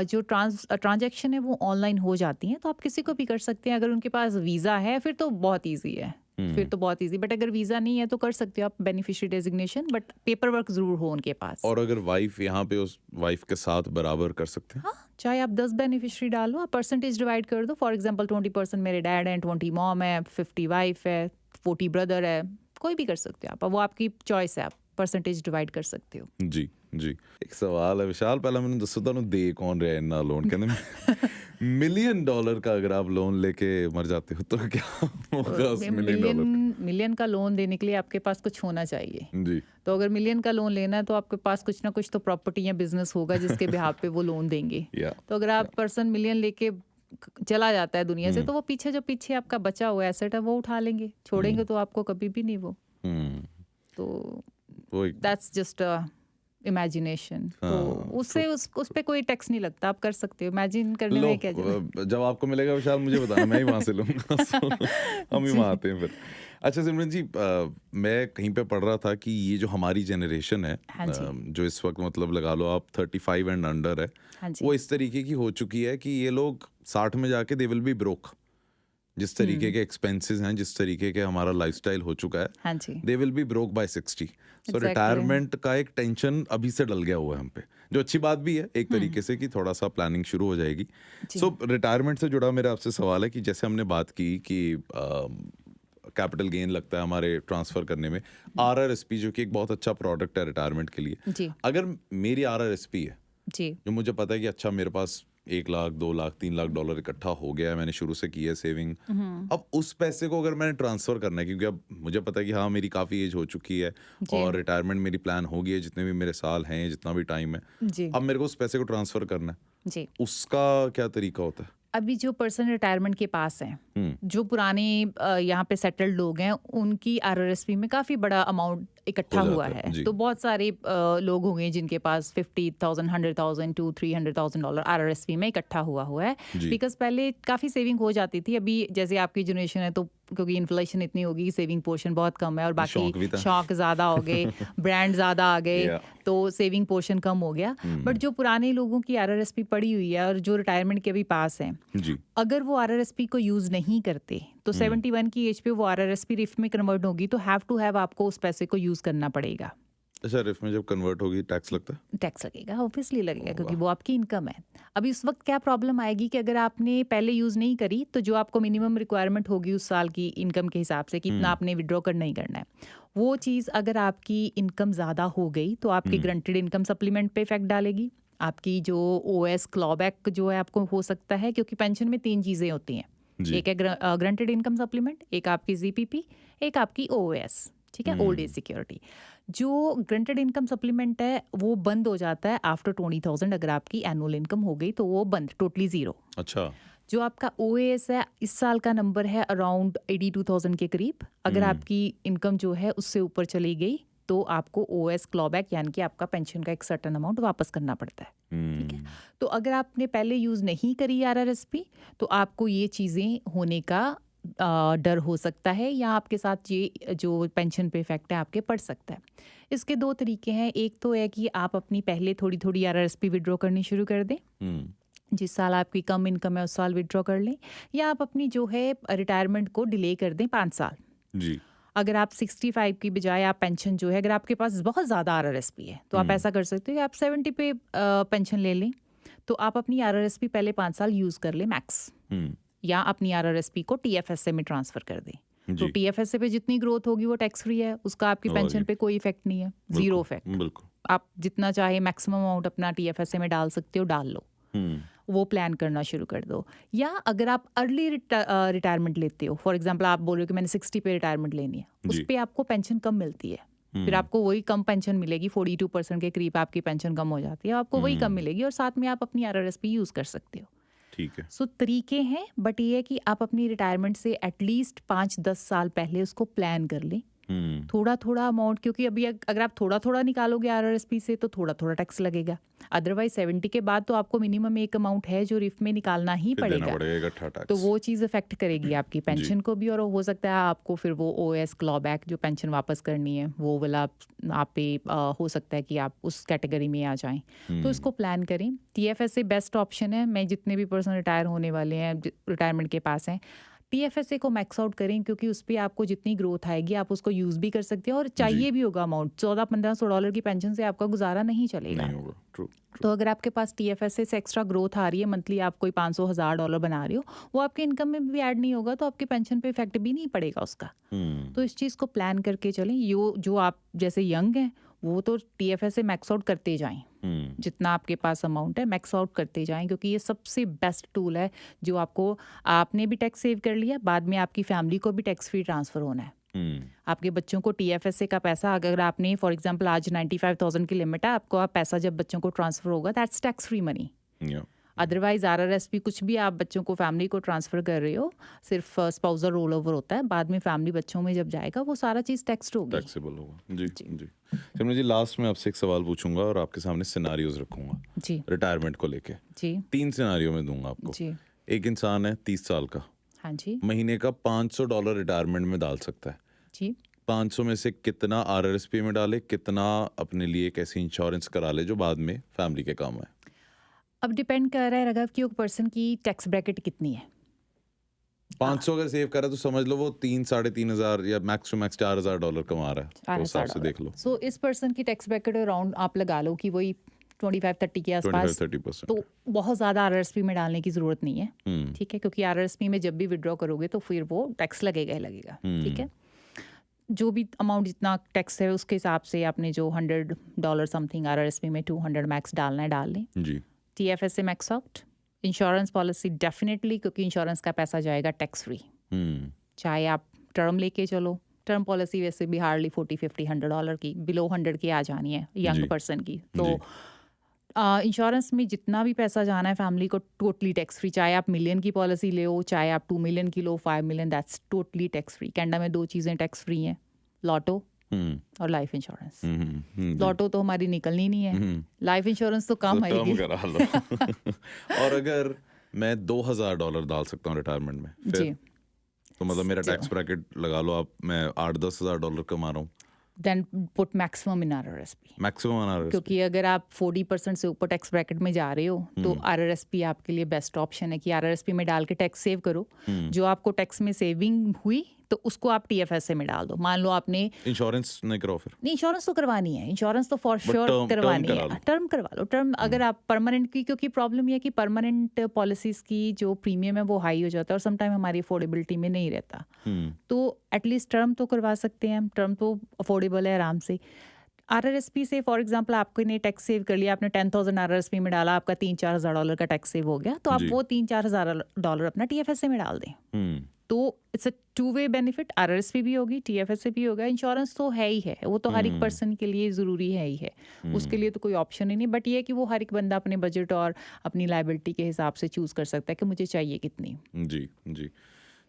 जो ट्रांजैक्शन है वो ऑनलाइन हो जाती हैं, तो आप किसी को भी कर सकते हैं। अगर उनके पास वीज़ा है फिर तो बहुत ईजी है, फिर तो बहुत इजी। बट अगर वीज़ा नहीं है तो कर सकते हो आप beneficiary designation, but paper work ज़रूर हो उनके पास। और अगर वाइफ यहाँ पे उस वाइफ के साथ बराबर कर सकते हैं? हाँ, चाहे आप 10 बेनिफिशियरी डालो, आप परसेंटेज डिवाइड कर दो। फॉर एग्जांपल 20% मेरे डैड हैं, 20 मॉम है, 50 वाइफ है, 40 ब्रदर है, कोई भी कर सकते हो आप। वो आपकी चॉइस है, आप परसेंटेज डिवाइड कर सकते हो। जी जी। एक सवाल है विशाल, पहला मैंने दसो ਤੁਹਾਨੂੰ ਦੇ ਕੌਣ ਰਿਹਾ ਇੰਨਾ ਲੋਨ? ਕਹਿੰਦੇ $1 मिलियन का अगर आप लोन लेके मर जाते हो तो क्या होगा उस $1 मिलियन? मिलियन का लोन देने के लिए आपके पास कुछ होना चाहिए। जी। तो अगर मिलियन का लोन लेना है तो आपके पास कुछ ना कुछ तो प्रॉपर्टी या बिजनेस होगा जिसके बिहाफ पे वो लोन देंगे। या तो अगर आप पर्सन मिलियन लेके चला जाता है दुनिया से, तो वो पीछे जो पीछे आपका बचा हुआ एसेट है वो उठा लेंगे, छोड़ेंगे तो आपको कभी भी नहीं वो। तो वो दैट्स जस्ट इमेजिनेशन। तो उससे उस पे कोई टैक्स नहीं लगता, आप कर सकते हो। इमेजिन करने में क्या जरूरत। जब आपको मिलेगा विशाल मुझे बताना, मैं ही वहां से लूंगा। हम ही वहां आते हैं फिर। अच्छा सिमरन जी, मैं कहीं पे पढ़ रहा था कि ये जो हमारी जनरेशन है, हाँ जी। जो इस वक्त मतलब लगा लो आप 35 एंड अंडर है, हाँ जी। वो इस तरीके की हो चुकी है कि ये लोग 60 में जाके दे विल बी ब्रोक। जिस तरीके के एक्सपेंसेस हैं, जिस तरीके के हमारा लाइफस्टाइल हो चुका है, हाँ जी। They will be broke by 60। So retirement का एक टेंशन अभी से डल गया हुआ है हम पे, जो अच्छी बात भी है एक तरीके से कि थोड़ा सा प्लानिंग शुरू हो जाएगी। सो रिटायरमेंट से जुड़ा मेरा आपसे सवाल है कि जैसे हमने बात की कि कैपिटल गेन लगता है हमारे ट्रांसफर करने में, RRSP जो कि एक बहुत अच्छा प्रोडक्ट है रिटायरमेंट के लिए, जी अगर मेरी RRSP है जी जो मुझे पता है कि अच्छा मेरे पास 1 लाख, 2 लाख, 3 लाख डॉलर इकट्ठा हो गया है, मैंने शुरू से की है सेविंग, अब उस पैसे को अगर मैंने ट्रांसफर करना है, क्योंकि अब मुझे पता है कि हाँ मेरी काफ़ी एज हो चुकी है और रिटायरमेंट मेरी प्लान हो गई है, जितने भी मेरे साल हैं, जितना भी टाइम है, जी अब मेरे को उस पैसे को ट्रांसफर करना है, जी। उसका क्या तरीका होता है? अभी जो पर्सन रिटायरमेंट के पास हैं, जो पुराने यहाँ पे सेटल्ड लोग हैं, उनकी RRSP में काफ़ी बड़ा अमाउंट इकट्ठा हो हुआ जाता है, है। जी। तो बहुत सारे लोग होंगे जिनके पास 50,000, 100,000 to $300,000 RRSP में इकट्ठा हुआ है। जी। बिकॉज पहले काफ़ी सेविंग हो जाती थी। अभी जैसे आपकी जनरेशन है तो क्योंकि इन्फ्लेशन इतनी होगी, सेविंग पोर्शन बहुत कम है और शौक भी बाकी था। शौक ज़्यादा हो गए, ब्रांड ज़्यादा आ गए, Yeah. तो सेविंग पोर्शन कम हो गया। बट जो पुराने लोगों की RRSP पड़ी हुई है और जो रिटायरमेंट के अभी पास हैं, जी। अगर वो RRSP को यूज नहीं करते तो 71 की एज पे वो RRSP रिफ में कन्वर्ट होगी, तो हैव टू हैव आपको उस पैसे को यूज करना पड़ेगा। अच्छा, रिफ में जब कन्वर्ट होगी टैक्स लगता है? टैक्स लगेगा, ऑब्वियसली लगेगा, क्योंकि वो आपकी इनकम है। अभी उस वक्त क्या प्रॉब्लम आएगी कि अगर आपने पहले यूज नहीं करी तो जो आपको मिनिमम रिक्वायरमेंट होगी उस साल की इनकम के हिसाब से कि इतना आपने विड्रॉ करना ही करना है, वो चीज़ अगर आपकी इनकम ज़्यादा हो गई तो आपकी ग्रंटेड इनकम सप्लीमेंट पे इफेक्ट डालेगी। आपकी जो OS क्लॉबैक जो है आपको हो सकता है, क्योंकि पेंशन में 3 चीज़ें होती हैं, जी। एक है ग्रंटेड इनकम सप्लीमेंट, एक आपकी ZPP, एक आपकी OS, ठीक है, ओल्ड एज सिक्योरिटी। जो ग्रंटेड इनकम सप्लीमेंट है वो बंद हो जाता है आफ्टर 20,000। अगर आपकी एनुअल इनकम हो गई तो वो बंद, टोटली जीरो। अच्छा। जो आपका OAS है इस साल का नंबर है अराउंड 82,000 के करीब। अगर आपकी इनकम जो है उससे ऊपर चली गई तो आपको OS क्लॉबैक यानी कि आपका पेंशन का एक सर्टेन अमाउंट वापस करना पड़ता है, ठीक है। तो अगर आपने पहले यूज नहीं करी RRSP तो आपको ये चीज़ें होने का डर हो सकता है, या आपके साथ ये जो पेंशन पे इफेक्ट है आपके पड़ सकता है। इसके 2 तरीके हैं। एक तो है कि आप अपनी पहले थोड़ी थोड़ी RRSP विड्रॉ करनी शुरू कर दें, जिस साल आपकी कम इनकम है उस साल विड्रॉ कर लें, या आप अपनी जो है रिटायरमेंट को डिले कर दें 5 साल। जी। अगर आप 65 की बजाय आप पेंशन जो है, अगर आपके पास बहुत ज़्यादा RRSP है तो आप ऐसा कर सकते हो कि आप 70 पे पेंशन ले लें, तो आप अपनी RRSP पहले 5 साल यूज़ कर लें मैक्स, या अपनी RRSP को TFSA में ट्रांसफ़र कर दें। तो TFSA पे जितनी ग्रोथ होगी वो टैक्स फ्री है, उसका आपकी पेंशन पे कोई इफेक्ट नहीं है, जीरो इफेक्ट। बिल्कुल। आप जितना चाहे मैक्सिमम अमाउंट अपना TFSA में डाल सकते हो, डाल लो, वो प्लान करना शुरू कर दो। या अगर आप अर्ली रिटायरमेंट लेते हो, फॉर एग्जांपल आप बोल रहे हो कि मैंने 60 पे रिटायरमेंट लेनी है, उस पे आपको पेंशन कम मिलती है, फिर आपको वही कम पेंशन मिलेगी, 42% के करीब आपकी पेंशन कम हो जाती है, आपको वही कम मिलेगी और साथ में आप अपनी RRSP यूज़ कर सकते हो। ठीक है। सो तरीके हैं, बट ये है कि आप अपनी रिटायरमेंट से एटलीस्ट 5-10 साल पहले उसको प्लान कर लें, थोड़ा थोड़ा अमाउंट, क्योंकि अभी अगर आप थोड़ा थोड़ा निकालोगे RRSP से तो थोड़ा थोड़ा टैक्स लगेगा। अदरवाइज 70 के बाद तो आपको मिनिमम एक अमाउंट है जो रिफ में निकालना ही फिर देना पड़ेगा, पड़ेगा इकट्ठा टैक्स। तो वो चीज़ अफेक्ट करेगी आपकी पेंशन को भी, और हो सकता है आपको फिर वो OS क्लॉबैक जो पेंशन वापस करनी है वो वाला आप पे हो सकता है कि आप उस कैटेगरी में आ जाएं। तो इसको प्लान करें। TFSA बेस्ट ऑप्शन है। मैं जितने भी पर्सन रिटायर होने वाले हैं, रिटायरमेंट के पास हैं, TFSA को मैक्स आउट करें, क्योंकि उस पे आपको जितनी ग्रोथ आएगी आप उसको यूज़ भी कर सकते हैं और चाहिए भी होगा अमाउंट। $1400-1500 की पेंशन से आपका गुजारा नहीं चलेगा। नहीं होगा, ट्रू। तो अगर आपके पास TFSA से एक्स्ट्रा ग्रोथ आ रही है, मंथली आप कोई $500-1000 बना रहे हो, वो आपके इनकम में भी ऐड नहीं होगा, तो आपके पेंशन पे इफेक्ट भी नहीं पड़ेगा उसका। तो इस चीज़ को प्लान करके चलें। जो आप जैसे यंग हैं वो तो TFSA मैक्स आउट करते जाएं, जितना आपके पास अमाउंट है मैक्स आउट करते जाएं, क्योंकि ये सबसे बेस्ट टूल है जो आपने भी टैक्स सेव कर लिया, बाद में आपकी फैमिली को भी टैक्स फ्री ट्रांसफ़र होना है। आपके बच्चों को TFSA का पैसा, अगर आपने फॉर एग्जांपल आज 95,000 की लिमिट है, आपको आप पैसा जब बच्चों को ट्रांसफ़र होगा that's tax free money. Otherwise RRSP कुछ भी आप बच्चों को फैमिली को ट्रांसफ़र कर रहे हो, सिर्फ स्पाउसल रोल ओवर होता है, बाद में फैमिली बच्चों में जब जाएगा वो सारा चीज़ टैक्सड होगी। टैक्सेबल होगा। जी जी। सिमरन जी, लास्ट में आपसे एक सवाल पूछूंगा और आपके सामने सिनारियोज रखूंगा जी रिटायरमेंट को लेके। जी 3 सिनारियो में दूंगा आपको। जी एक इंसान है 30 साल का, हाँ जी महीने का $500 रिटायरमेंट में डाल सकता है। जी 500 में से कितना RRSP में डाले, कितना अपने लिए एक ऐसी इंश्योरेंस करा ले जो बाद में फैमिली के काम आए? अब डिपेंड कर रहा है राघव कि एक पर्सन की टैक्स ब्रैकेट कितनी है। 500 अगर सेव करा तो समझ लो वो 3-3,500 या मैक्स टू मैक्स $4,000 कमा रहा है, तो उस हिसाब से देख लो। सो इस पर्सन की टैक्स ब्रैकेट अराउंड आप लगा लो कि वही 25-30 के आसपास। 25-30%। तो बहुत ज़्यादा RRSP में डालने की ज़रूरत नहीं है, ठीक है, क्योंकि RRSP में जब भी विड्रॉ करोगे तो फिर वो टैक्स लगेगा ही लगेगा, ठीक है। जो भी अमाउंट जितना टैक्स है उसके हिसाब से आपने जो $100 समथिंग RRSP में 200 मैक्स डालना है डाल लें। जी। TFSA max out, insurance policy definitely, क्योंकि इंश्योरेंस का पैसा जाएगा टैक्स फ्री। चाहे आप टर्म लेके चलो, टर्म पॉलिसी वैसे भी हार्डली $40-50-100 की, बिलो 100 की आ जानी है यंग पर्सन की। तो इंश्योरेंस में जितना भी पैसा जाना है फैमिली को टोटली टैक्स फ्री। चाहे आप मिलियन की पॉलिसी ले हो, चाहे आप 2 मिलियन की लो, 5 million, that's totally tax free. Canada में 2 चीज़ें टैक्स फ्री हैं, लॉटो और लाइफ इंश्योरेंस। लॉटो तो हमारी निकलनी नहीं है, लाइफ इंश्योरेंस तो कम आएगी। करा लो। और अगर मैं $2,000 डाल सकता हूँ रिटायरमेंट में फिर? जी तो मतलब मेरा टैक्स ब्रैकेट लगा लो आप, मैं $8-10,000 कमा रहा हूँ, then put maximum in RRSP। Maximum RRSP। क्योंकि अगर आप 40% से ऊपर टैक्स ब्रैकेट में जा रहे हो तो RRSP आपके लिए बेस्ट ऑप्शन है कि RRSP में डाल के टैक्स सेव करो। जो आपको टैक्स में सेविंग हुई तो उसको आप TFSA में डाल दो। मान लो आपने इंश्योरेंस नहीं कराओ फिर? नहीं, इंश्योरेंस तो करवानी है, इंश्योरेंस तो फॉर श्योर करवानी है। टर्म करवा लो, टर्म अगर आप परमानेंट की, क्योंकि प्रॉब्लम यह है कि परमानेंट पॉलिसीज की जो प्रीमियम है वो हाई हो जाता है और समटाइम हमारी अफोर्डेबिलिटी में नहीं रहता। तो एटलीस्ट टर्म तो करवा सकते हैं हम, टर्म तो अफोर्डेबल है आराम से। RRSP से फॉर एग्जांपल आपको ने टैक्स सेव कर लिया, आपने 10,000 RRSP में डाला, आपका $3-4,000 का टैक्स सेव हो गया, तो आप वो $3-4,000 अपना TFSA में डाल दें। तो it's a two way benefit, RRSP भी होगी, TFSA भी होगा। इंश्योरेंस तो है ही है, वो तो हर एक पर्सन के लिए ज़रूरी है ही है, उसके लिए तो कोई ऑप्शन ही नहीं। बट ये है कि वो हर एक बंदा अपने बजट और अपनी लाइबिलिटी के हिसाब से चूज़ कर सकता है कि मुझे चाहिए कितनी। जी जी।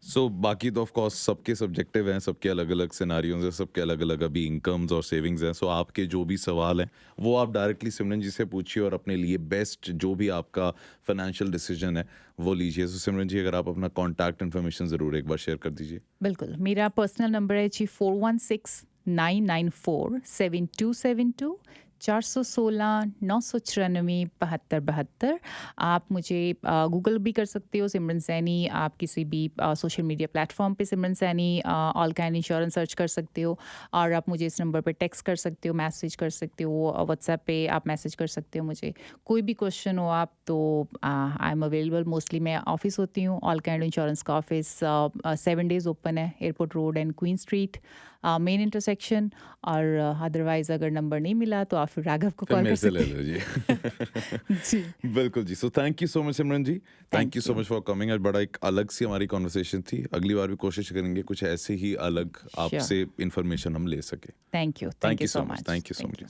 सो बाकी तो ऑफ कोर्स सबके सब्जेक्टिव हैं, सबके अलग अलग सिनारियोज हैं, सबके अलग अलग अभी इनकम्स और सेविंग्स हैं। सो आपके जो भी सवाल हैं वो आप डायरेक्टली सिमरन जी से पूछिए और अपने लिए बेस्ट जो भी आपका फाइनेंशियल डिसीजन है वो लीजिए। सो सिमरन जी, अगर आप अपना कॉन्टैक्ट इन्फॉर्मेशन ज़रूर एक बार शेयर कर दीजिए। बिल्कुल, मेरा पर्सनल नंबर है 416-994-7272, 416-994-7272। आप मुझे गूगल भी कर सकते हो सिमरन सैनी, आप किसी भी सोशल मीडिया प्लेटफॉर्म पे Simran Saini all kind insurance search कर सकते हो, और आप मुझे इस नंबर पे टेक्स्ट कर सकते हो, मैसेज कर सकते हो, व्हाट्सएप पे आप मैसेज कर सकते हो मुझे। कोई भी क्वेश्चन हो आप तो आई एम अवेलेबल। मोस्टली मैं ऑफिस होती हूँ, ऑल काइंड इंश्योरेंस का ऑफिस 7 डेज ओपन है, airport road and queen street main intersection. और अदरवाइज अगर नंबर नहीं मिला तो आप फिर राघव को कॉल कर सकते हैं। जी बिल्कुल जी। So thank you so much Simran ji, thank you so much for coming. आज बड़ा एक अलग सी हमारी कॉन्वर्सेशन थी, अगली बार भी कोशिश करेंगे कुछ ऐसे ही अलग आपसे इंफॉर्मेशन हम ले सके। Thank you so much. Thank you so much.